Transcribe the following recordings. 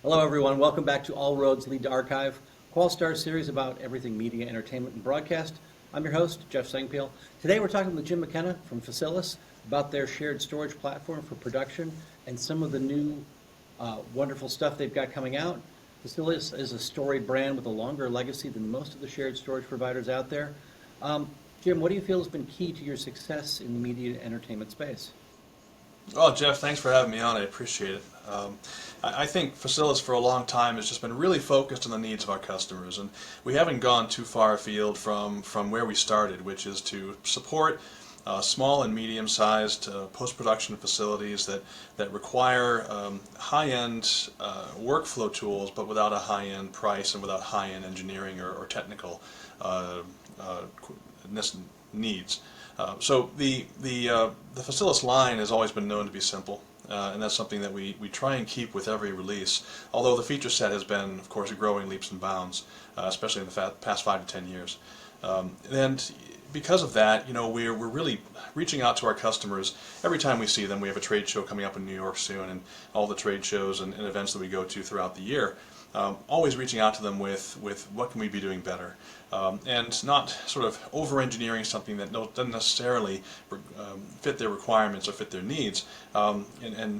Hello, everyone. Welcome back to All Roads Lead to Archive, Qualstar series about everything media, entertainment, and broadcast. I'm your host, Jeff Sengpeel. Today we're talking with Jim McKenna from Facilis about their shared storage platform for production and some of the new wonderful stuff they've got coming out. Facilis is a storied brand with a longer legacy than most of the shared storage providers out there. Jim, what do you feel has been key to your success in the media and entertainment space? Oh, Jeff, thanks for having me on. I appreciate it. I think Facilis for a long time has just been really focused on the needs of our customers, and we haven't gone too far afield from where we started, which is to support small and medium-sized post-production facilities that require high-end workflow tools, but without a high-end price and without high-end engineering or technical uh, uh, needs. So the Facilis line has always been known to be simple, and that's something that we try and keep with every release. Although the feature set has been, of course, growing leaps and bounds, especially in the past 5 to 10 years. And because of that, we're really reaching out to our customers every time we see them. We have a trade show coming up in New York soon, and all the trade shows and events that we go to throughout the year. Always reaching out to them with what can we be doing better, and not sort of over-engineering something that doesn't necessarily fit their requirements or fit their needs. And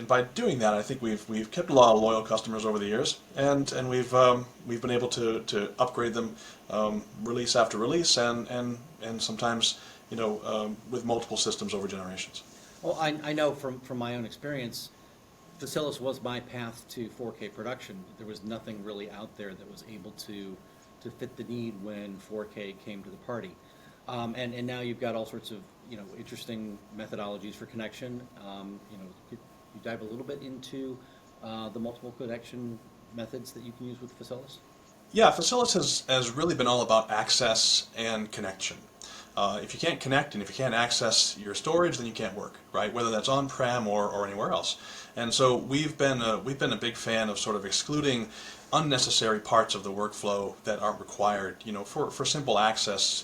by doing that, I think we've kept a lot of loyal customers over the years, and we've been able to upgrade them release after release, and sometimes with multiple systems over generations. Well, I know from my own experience, Facilis was my path to 4K production. There was nothing really out there that was able to fit the need when 4K came to the party. And now you've got all sorts of interesting methodologies for connection. Could you dive a little bit into the multiple connection methods that you can use with Facilis? Yeah, Facilis has really been all about access and connection. If you can't connect and if you can't access your storage, then you can't work, right? Whether that's on-prem or anywhere else. And so we've been a big fan of sort of excluding unnecessary parts of the workflow that aren't required, for simple access,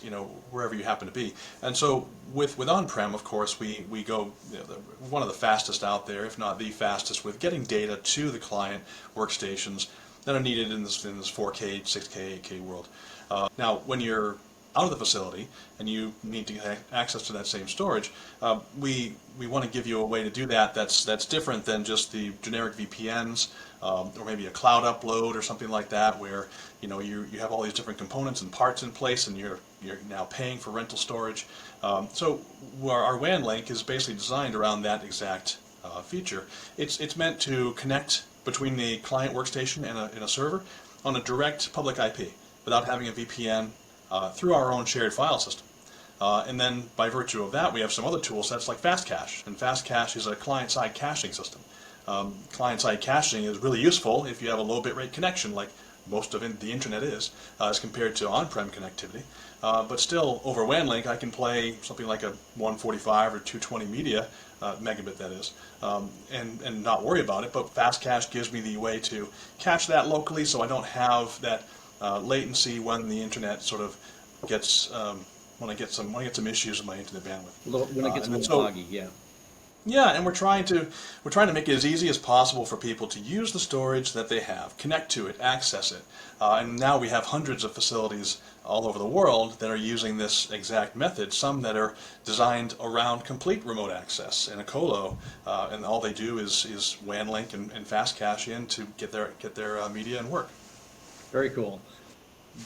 wherever you happen to be. And so with on-prem, of course, we go one of the fastest out there, if not the fastest, with getting data to the client workstations that are needed in this 4K, 6K, 8K world. Now, when you're out of the facility and you need to get access to that same storage, we want to give you a way to do that that's different than just the generic VPNs, or maybe a cloud upload or something like that, where you have all these different components and parts in place, and you're now paying for rental storage. So our WAN link is basically designed around that exact feature. It's meant to connect between the client workstation and a server on a direct public IP without having a VPN, through our own shared file system. And then by virtue of that, we have some other tool sets like Fast Cache. And Fast Cache is a client-side caching system. Client-side caching is really useful if you have a low bitrate connection, like most of the internet is, as compared to on-prem connectivity. But still, over WAN link, I can play something like a 145 or 220 media, megabit that is, and not worry about it. But Fast Cache gives me the way to cache that locally, so I don't have that latency when the internet sort of gets when I get some issues with my internet bandwidth. When it gets a And then little so foggy, yeah. yeah, and we're trying to make it as easy as possible for people to use the storage that they have, connect to it, access it. And now we have hundreds of facilities all over the world that are using this exact method, some that are designed around complete remote access in a colo, and all they do is WAN link and fast cache in to get their media and work. Very cool.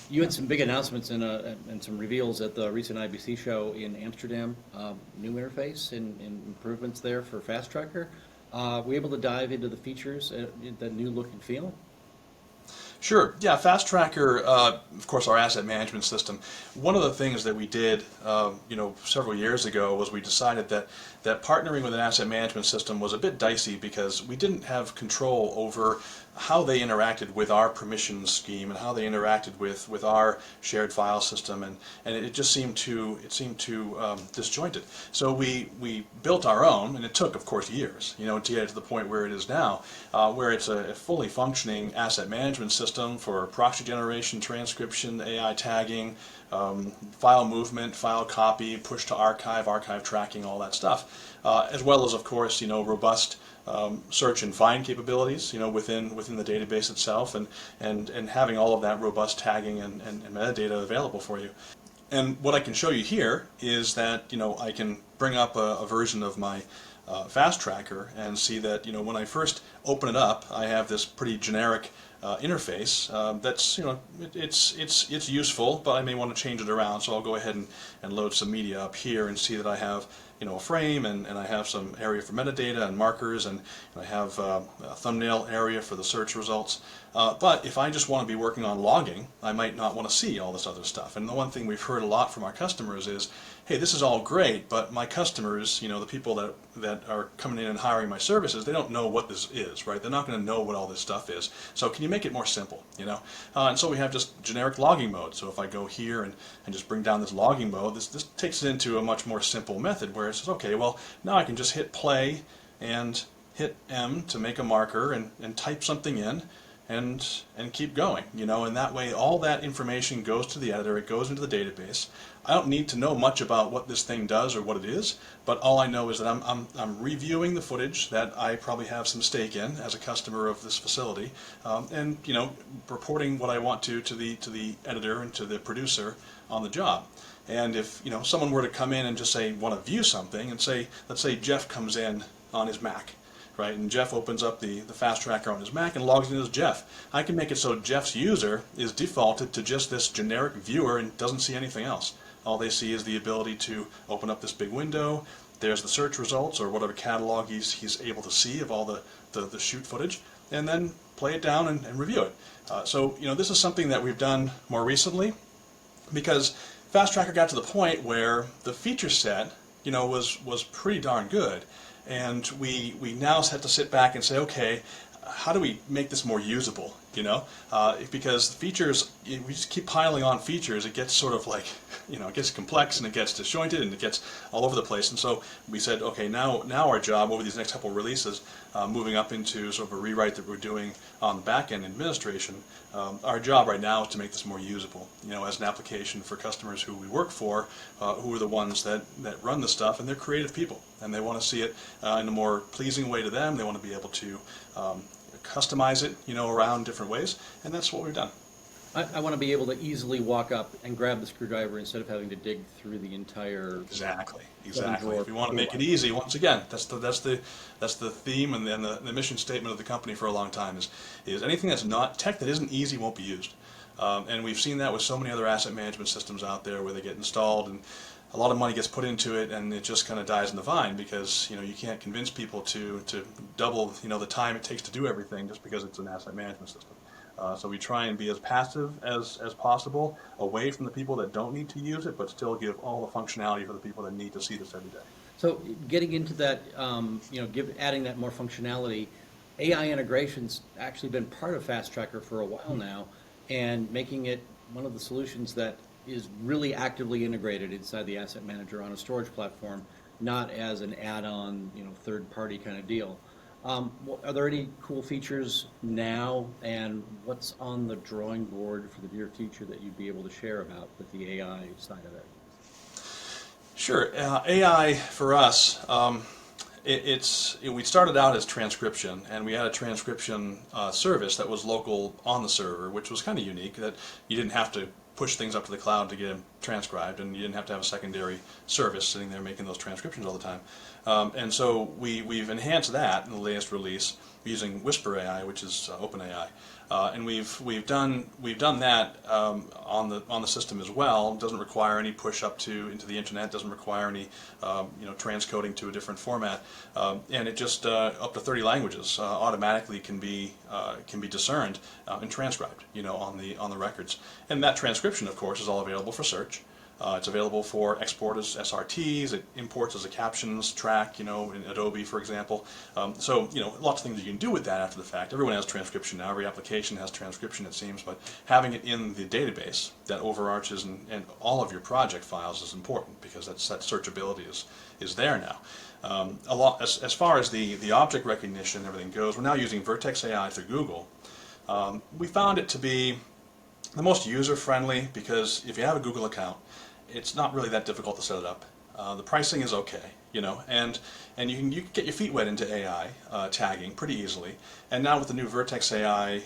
You had some big announcements and some reveals at the recent IBC show in Amsterdam. New interface and improvements there for Fast Tracker. Were you able to dive into the features, the new look and feel? Sure. Yeah, Fast Tracker, of course, our asset management system. One of the things that we did, several years ago was we decided that partnering with an asset management system was a bit dicey because we didn't have control over how they interacted with our permission scheme and how they interacted with our shared file system, and it just seemed too disjointed. So we built our own, and it took, of course, years, to get it to the point where it is now, where it's a fully functioning asset management system system for proxy generation, transcription, AI tagging, file movement, file copy, push to archive, archive tracking, all that stuff, as well as, of course, robust search and find capabilities, within the database itself, and having all of that robust tagging and metadata available for you. And what I can show you here is that I can bring up a version of my Fast Tracker and see that when I first open it up, I have this pretty generic interface that's it's useful, but I may want to change it around. So I'll go ahead and load some media up here and see that I have a frame and I have some area for metadata and markers, and I have a thumbnail area for the search results. But if I just want to be working on logging, I might not want to see all this other stuff. And the one thing we've heard a lot from our customers is, hey, this is all great, but my customers, the people that are coming in and hiring my services, they don't know what this is, right? They're not going to know what all this stuff is. So can you make it more simple, And so we have just generic logging mode. So if I go here and just bring down this logging mode, this takes it into a much more simple method where it says, okay, well, now I can just hit play and hit M to make a marker and type something in and keep going, and that way all that information goes to the editor, it goes into the database. I don't need to know much about what this thing does or what it is, but all I know is that I'm reviewing the footage that I probably have some stake in as a customer of this facility, and reporting what I want to the editor and to the producer on the job. And if someone were to come in and just say want to view something, and let's say Jeff comes in on his Mac, right, and Jeff opens up the Fast Tracker on his Mac and logs in as Jeff. I can make it so Jeff's user is defaulted to just this generic viewer and doesn't see anything else. All they see is the ability to open up this big window. There's the search results or whatever catalog he's able to see of all the shoot footage, and then play it down and review it. So this is something that we've done more recently because Fast Tracker got to the point where the feature set was pretty darn good. And we now have to sit back and say, okay, how do we make this more usable? Because the features, we just keep piling on features, it gets sort of like, it gets complex and it gets disjointed and it gets all over the place. And so we said, okay, now our job over these next couple of releases, moving up into sort of a rewrite that we're doing on the back-end administration, our job right now is to make this more usable, as an application for customers who we work for, who are the ones that run the stuff, and they're creative people, and they want to see it in a more pleasing way to them. They want to be able to customize it, around different ways, and that's what we've done. I want to be able to easily walk up and grab the screwdriver instead of having to dig through the entire. Exactly. If you want to make it easy, once again, that's the theme and the mission statement of the company for a long time is anything that's not tech that isn't easy won't be used. And we've seen that with so many other asset management systems out there where they get installed and a lot of money gets put into it and it just kind of dies in the vine because you can't convince people to double the time it takes to do everything just because it's an asset management system. So we try and be as passive as possible, away from the people that don't need to use it, but still give all the functionality for the people that need to see this every day. So getting into that, adding that more functionality, AI integration's actually been part of Fast Tracker for a while now, and making it one of the solutions that is really actively integrated inside the asset manager on a storage platform, not as an add-on, third-party kind of deal. Are there any cool features now, and what's on the drawing board for the near future that you'd be able to share about with the AI side of it? Sure. AI for us, we started out as transcription, and we had a transcription service that was local on the server, which was kind of unique, that you didn't have to push things up to the cloud to get them transcribed, and you didn't have to have a secondary service sitting there making those transcriptions all the time. And so we've enhanced that in the latest release using Whisper AI, which is OpenAI, and we've done that on the system as well. It doesn't require any push up into the internet. Doesn't require any transcoding to a different format, and it just up to 30 languages automatically can be discerned and transcribed on the records. And that transcription, of course, is all available for search. It's available for export as SRTs, it imports as a captions track, in Adobe, for example. So, lots of things you can do with that after the fact. Everyone has transcription now, every application has transcription, it seems, but having it in the database that overarches and all of your project files is important because that searchability is there now. As far as the object recognition and everything goes, we're now using Vertex AI through Google. We found it to be the most user-friendly because if you have a Google account, it's not really that difficult to set it up. The pricing is okay, and you can get your feet wet into AI tagging pretty easily. And now with the new Vertex AI,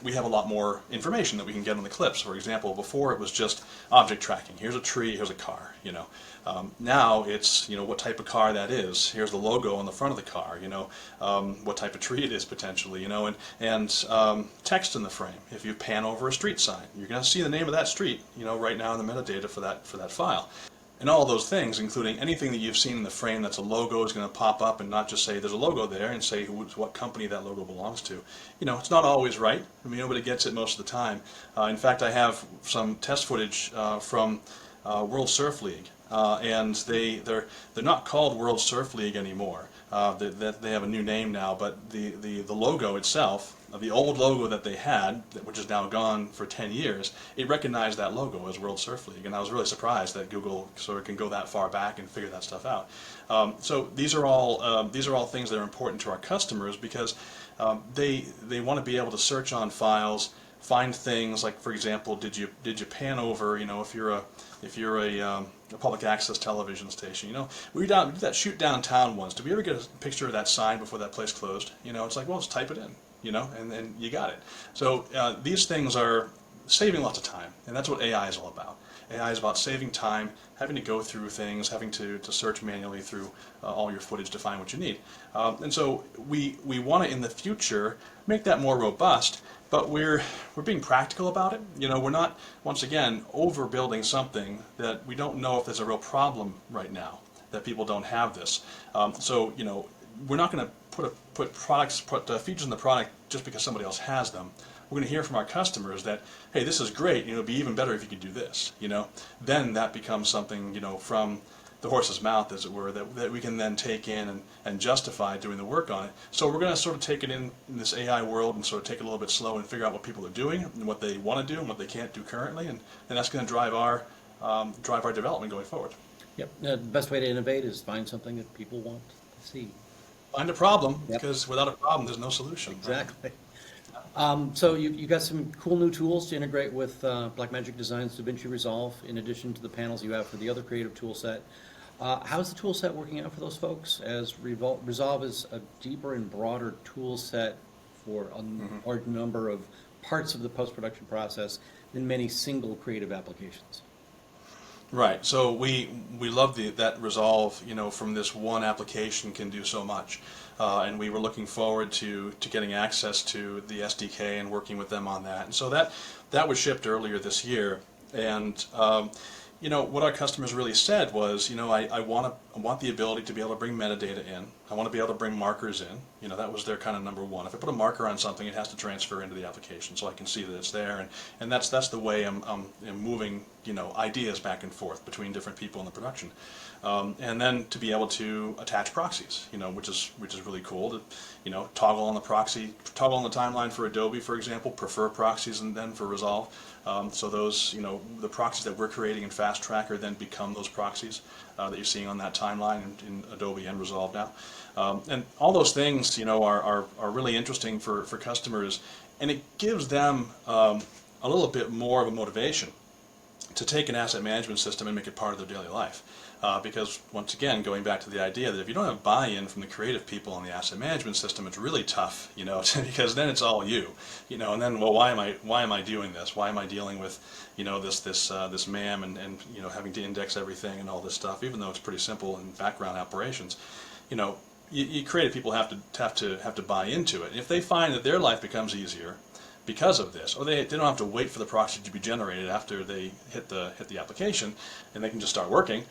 we have a lot more information that we can get on the clips. For example, before it was just object tracking. Here's a tree, here's a car. Now it's what type of car that is. Here's the logo on the front of the car. What type of tree it is potentially. And text in the frame. If you pan over a street sign, you're going to see the name of that street. Right now in the metadata for that file. And all those things, including anything that you've seen in the frame that's a logo, is going to pop up and not just say there's a logo there and say what company that logo belongs to. It's not always right. Nobody gets it most of the time. In fact, I have some test footage from World Surf League, and they're not called World Surf League anymore. They have a new name now, but the logo itself, the old logo that they had, which is now gone for 10 years, it recognized that logo as World Surf League, and I was really surprised that Google sort of can go that far back and figure that stuff out. So these are all things that are important to our customers because they want to be able to search on files, find things like, for example, did you pan over, if you're a public access television station, we did that shoot downtown once. Did we ever get a picture of that sign before that place closed? It's like, well, just type it in, and then you got it. So these things are saving lots of time, and that's what AI is all about. AI is about saving time, having to go through things, having to search manually through all your footage to find what you need. And so we want to, in the future, make that more robust, but we're being practical about it. We're not, once again, overbuilding something that we don't know if there's a real problem right now, that people don't have this. So we're not going to put features in the product just because somebody else has them. We're going to hear from our customers that, hey, this is great, it'd be even better if you could do this, Then that becomes something, from the horse's mouth, as it were, that we can then take in and justify doing the work on it. So we're going to sort of take it in this AI world and sort of take it a little bit slow and figure out what people are doing and what they want to do and what they can't do currently, and that's going to drive our development going forward. Yep. The best way to innovate is find something that people want to see. Find a problem, Yep. because without a problem, there's no solution. Exactly. So you got some cool new tools to integrate with Blackmagic Design's DaVinci Resolve, in addition to the panels you have for the other creative tool set. How's the tool set working out for those folks, as Resolve is a deeper and broader tool set for a large number of parts of the post-production process than many single creative applications? Right. So we love that Resolve, from this one application can do so much. And we were looking forward to getting access to the SDK and working with them on that. And so that was shipped earlier this year. And what our customers really said was, I want the ability to be able to bring metadata in. I want to be able to bring markers in. That was their kind of number one. If I put a marker on something, it has to transfer into the application so I can see that it's there. And that's the way I'm moving, ideas back and forth between different people in the production. And then to be able to attach proxies, which is really cool. To toggle on the timeline for Adobe, for example, prefer proxies, and then for Resolve. So those, the proxies that we're creating in Fast Tracker then become those proxies that you're seeing on that timeline in Adobe and Resolve now. And all those things, are really interesting for customers, and it gives them a little bit more of a motivation to take an asset management system and make it part of their daily life. Because once again, going back to the idea that if you don't have buy-in from the creative people on the asset management system, it's really tough, because then it's all you, and then, well, why am I doing this? Why am I dealing with, this MAM and having to index everything and all this stuff, even though it's pretty simple in background operations, you creative people have to buy into it. And if they find that their life becomes easier because of this, or they don't have to wait for the proxy to be generated after they hit the application, and they can just start working,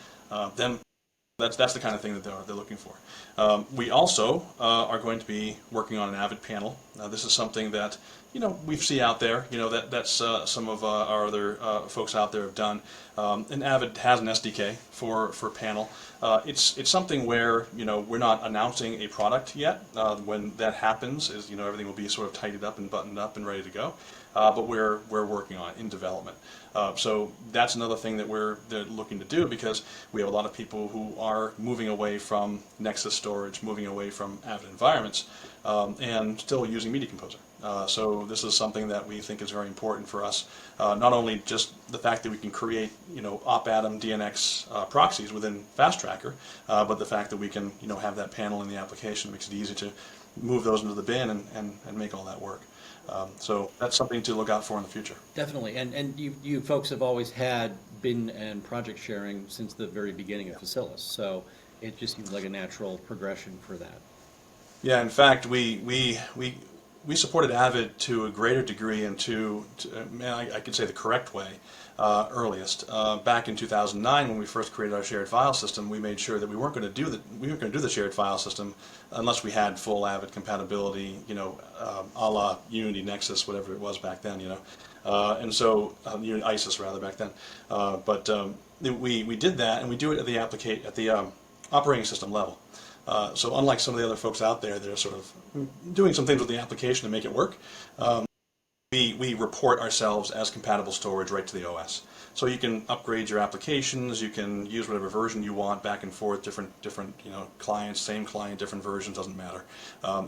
then that's the kind of thing that they're looking for. We also are going to be working on an Avid panel. This is something that we see out there. That's some of our other folks out there have done. And Avid has an SDK for panel. It's something where we're not announcing a product yet. When that happens, is everything will be sort of tidied up and buttoned up and ready to go. But we're working on it in development. So that's another thing that they're looking to do, because we have a lot of people who are moving away from Nexus storage, moving away from Avid environments, and still using using Media Composer. So this is something that we think is very important for us. Not only just the fact that we can create, op-atom DNX proxies within Fast Tracker, but the fact that we can, have that panel in the application makes it easy to move those into the bin and make all that work. So that's something to look out for in the future. Definitely, and you folks have always had bin and project sharing since the very beginning of Facilis, so it just seems like a natural progression for that. Yeah, in fact, we supported Avid to a greater degree and I could say the correct way, earliest. Back in 2009, when we first created our shared file system, we made sure that we weren't going to do the shared file system unless we had full Avid compatibility, a la Unity, Nexus, whatever it was back then, and so ISIS rather back then. But we did that, and we do it at the operating system level. So unlike some of the other folks out there that are sort of doing some things with the application to make it work, we report ourselves as compatible storage right to the OS. So you can upgrade your applications, you can use whatever version you want back and forth, different clients, same client, different versions, doesn't matter.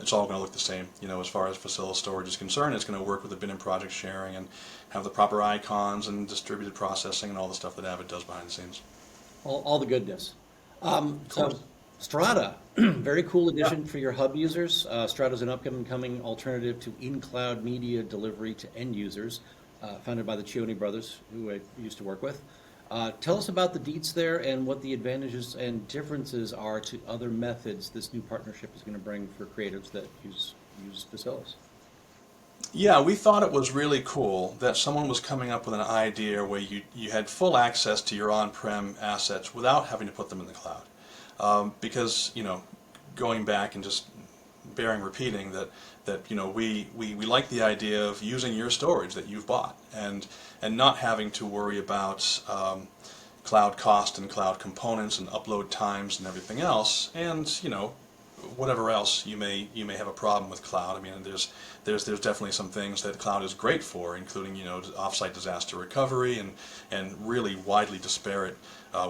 It's all going to look the same. As far as Facilis storage is concerned, it's going to work with the bin and project sharing and have the proper icons and distributed processing and all the stuff that Avid does behind the scenes. All the goodness. So course. Strata, very cool addition for your hub users. Strata is an upcoming alternative to in-cloud media delivery to end users, founded by the Cioni brothers, who I used to work with. Tell us about the deets there and what the advantages and differences are to other methods this new partnership is going to bring for creatives that use Facilis. Yeah, we thought it was really cool that someone was coming up with an idea where you had full access to your on-prem assets without having to put them in the cloud. Because, going back and just bearing repeating that we like the idea of using your storage that you've bought and not having to worry about cloud cost and cloud components and upload times and everything else, and whatever else you may have a problem with cloud. I mean, there's definitely some things that cloud is great for, including offsite disaster recovery and really widely disparate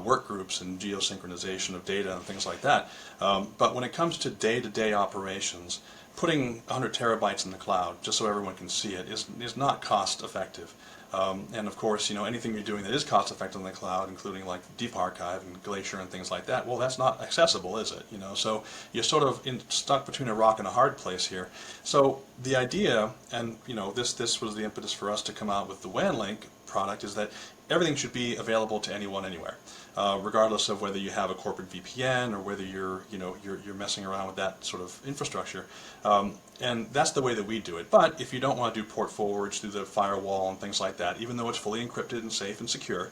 work groups and geosynchronization of data and things like that. But when it comes to day-to-day operations, putting 100 terabytes in the cloud just so everyone can see it is not cost effective. And of course, anything you're doing that is cost effective in the cloud, including like Deep Archive and Glacier and things like that, well, that's not accessible, is it? So you're sort of stuck between a rock and a hard place here. So the idea, and this was the impetus for us to come out with the WAN Link product, is that everything should be available to anyone anywhere, regardless of whether you have a corporate VPN or whether you're messing around with that sort of infrastructure. And that's the way that we do it. But if you don't want to do port forwards through the firewall and things like that, even though it's fully encrypted and safe and secure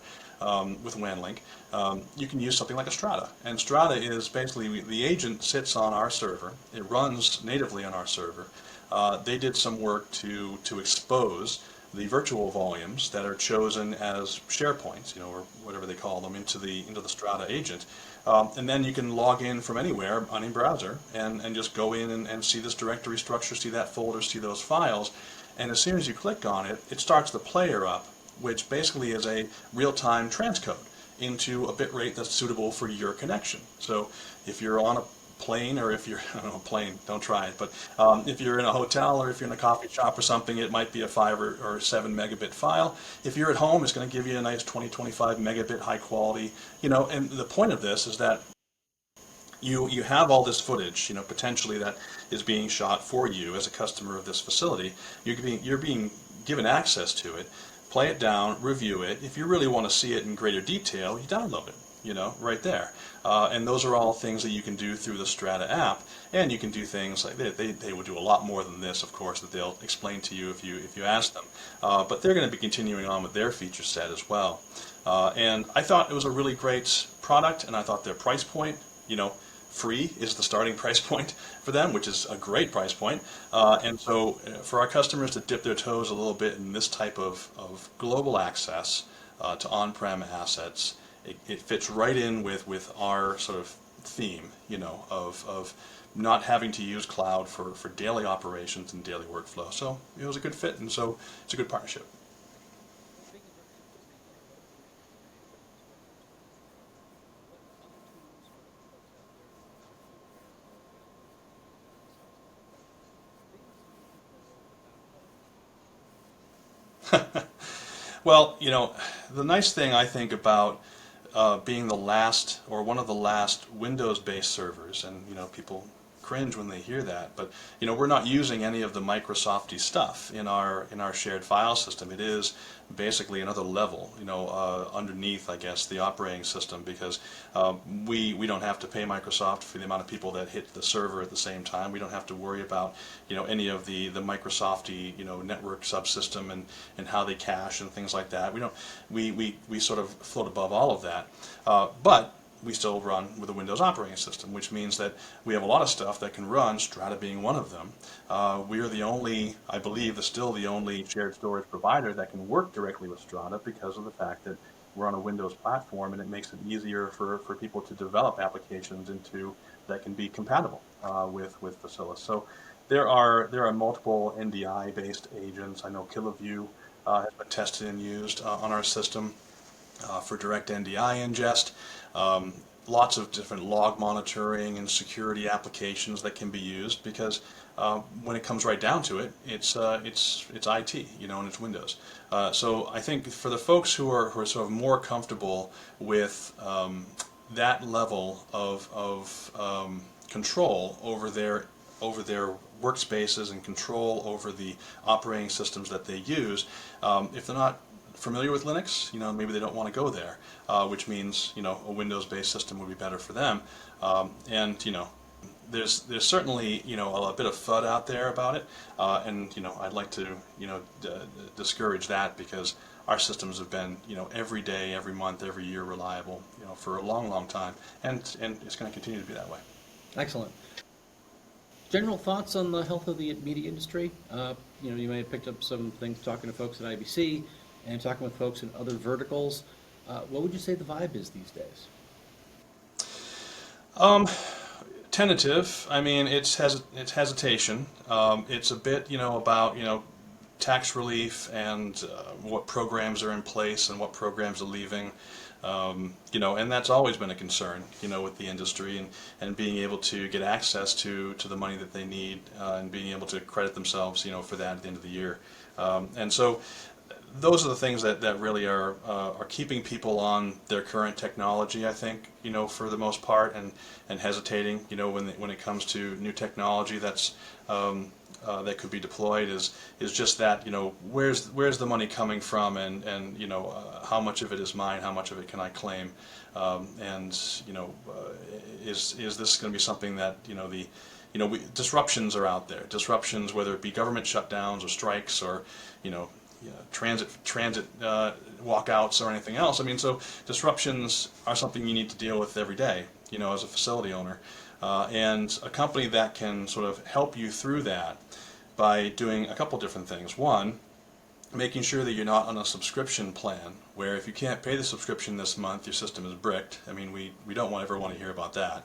with WAN Link, you can use something like a Strata. And Strata is basically, the agent sits on our server. It runs natively on our server. They did some work to expose the virtual volumes that are chosen as share points, or whatever they call them, into the Strata agent. And then you can log in from anywhere on a browser and just go in and see this directory structure, see that folder, see those files. And as soon as you click on it, it starts the player up, which basically is a real-time transcode into a bit rate that's suitable for your connection. So if you're on a plane, or if you're on a plane, don't try it, but if you're in a hotel or if you're in a coffee shop or something, it might be a 5 or 7 megabit file. If you're at home, it's going to give you a nice 20-25 megabit high quality, and the point of this is that you have all this footage, potentially that is being shot for you as a customer of this facility. You're being given access to it. Play it down, review it. If you really want to see it in greater detail, you download it. Right there. And those are all things that you can do through the Strata app. And you can do things like they would do a lot more than this, of course, that they'll explain to you if you ask them. But they're going to be continuing on with their feature set as well. And I thought it was a really great product, and I thought their price point, free is the starting price point for them, which is a great price point. And so for our customers to dip their toes a little bit in this type of global access to on-prem assets, it fits right in with our sort of theme, of not having to use cloud for daily operations and daily workflow. So it was a good fit, and so it's a good partnership. Well, the nice thing I think about being the last or one of the last Windows-based servers, and people cringe when they hear that, but we're not using any of the Microsofty stuff in our shared file system. It is basically another level, underneath, I guess, the operating system, because we don't have to pay Microsoft for the amount of people that hit the server at the same time. We don't have to worry about any of the Microsofty network subsystem and how they cache and things like that. We sort of float above all of that, but we still run with a Windows operating system, which means that we have a lot of stuff that can run, Strata being one of them. We are the only, I believe, still the only shared storage provider that can work directly with Strata because of the fact that we're on a Windows platform, and it makes it easier for people to develop applications that can be compatible with Facilis. So there are multiple NDI-based agents. I know KiloView has been tested and used on our system for direct NDI ingest. Lots of different log monitoring and security applications that can be used, because when it comes right down to it, it's IT, and it's Windows. So I think for the folks who are sort of more comfortable with that level of control over their workspaces and control over the operating systems that they use, if they're not familiar with Linux, maybe they don't want to go there, which means a Windows-based system would be better for them. And there's certainly a bit of FUD out there about it, and I'd like to discourage that, because our systems have been every day, every month, every year reliable for a long time, and it's going to continue to be that way. Excellent. General thoughts on the health of the media industry? You may have picked up some things talking to folks at IBC and talking with folks in other verticals. What would you say the vibe is these days? Tentative. I mean, it's hesitation. It's a bit, about tax relief and what programs are in place and what programs are leaving. And that's always been a concern, with the industry, and being able to get access to the money that they need, and being able to credit themselves, for that at the end of the year. And so those are the things that really are keeping people on their current technology, I think, for the most part, and hesitating, when it comes to new technology that's that could be deployed, is just that, where's the money coming from, and how much of it is mine, how much of it can I claim, and is this going to be something that disruptions are out there, disruptions, whether it be government shutdowns or strikes or transit walkouts or anything else. I mean, so disruptions are something you need to deal with every day, as a facility owner. And a company that can sort of help you through that by doing a couple different things. One, making sure that you're not on a subscription plan, where if you can't pay the subscription this month, your system is bricked. I mean, we don't ever want to hear about that.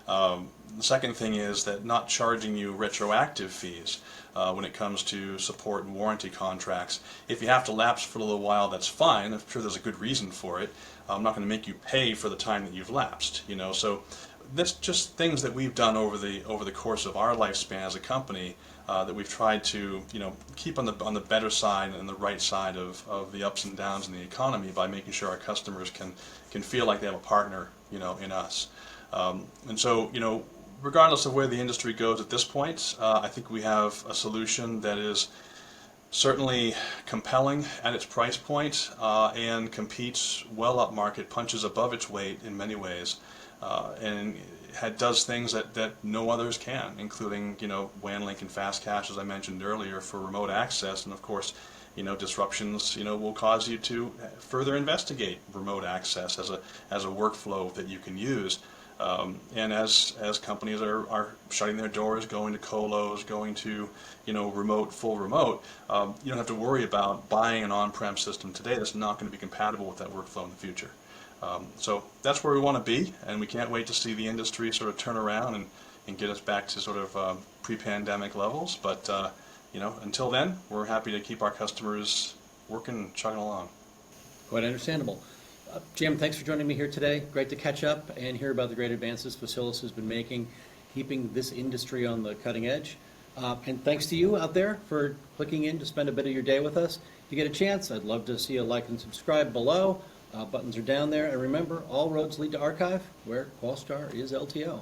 The second thing is that not charging you retroactive fees when it comes to support and warranty contracts. If you have to lapse for a little while, that's fine. I'm sure there's a good reason for it. I'm not going to make you pay for the time that you've lapsed. So that's just things that we've done over the course of our lifespan as a company, that we've tried to keep on the better side and the right side of the ups and downs in the economy, by making sure our customers can feel like they have a partner in us. And so regardless of where the industry goes at this point, I think we have a solution that is certainly compelling at its price point, and competes well up market, punches above its weight in many ways, and does things that no others can, including WAN link and fast cache, as I mentioned earlier, for remote access. And of course, disruptions will cause you to further investigate remote access as a workflow that you can use. And as companies are shutting their doors, going to colos, going to full remote, you don't have to worry about buying an on-prem system today that's not going to be compatible with that workflow in the future. So that's where we want to be, and we can't wait to see the industry sort of turn around and get us back to sort of pre-pandemic levels. But until then, we're happy to keep our customers working and chugging along. Quite understandable. Jim, thanks for joining me here today. Great to catch up and hear about the great advances Facilis has been making, keeping this industry on the cutting edge. And thanks to you out there for clicking in to spend a bit of your day with us. If you get a chance, I'd love to see you like and subscribe below. Buttons are down there. And remember, all roads lead to archive, where Qualstar is LTO.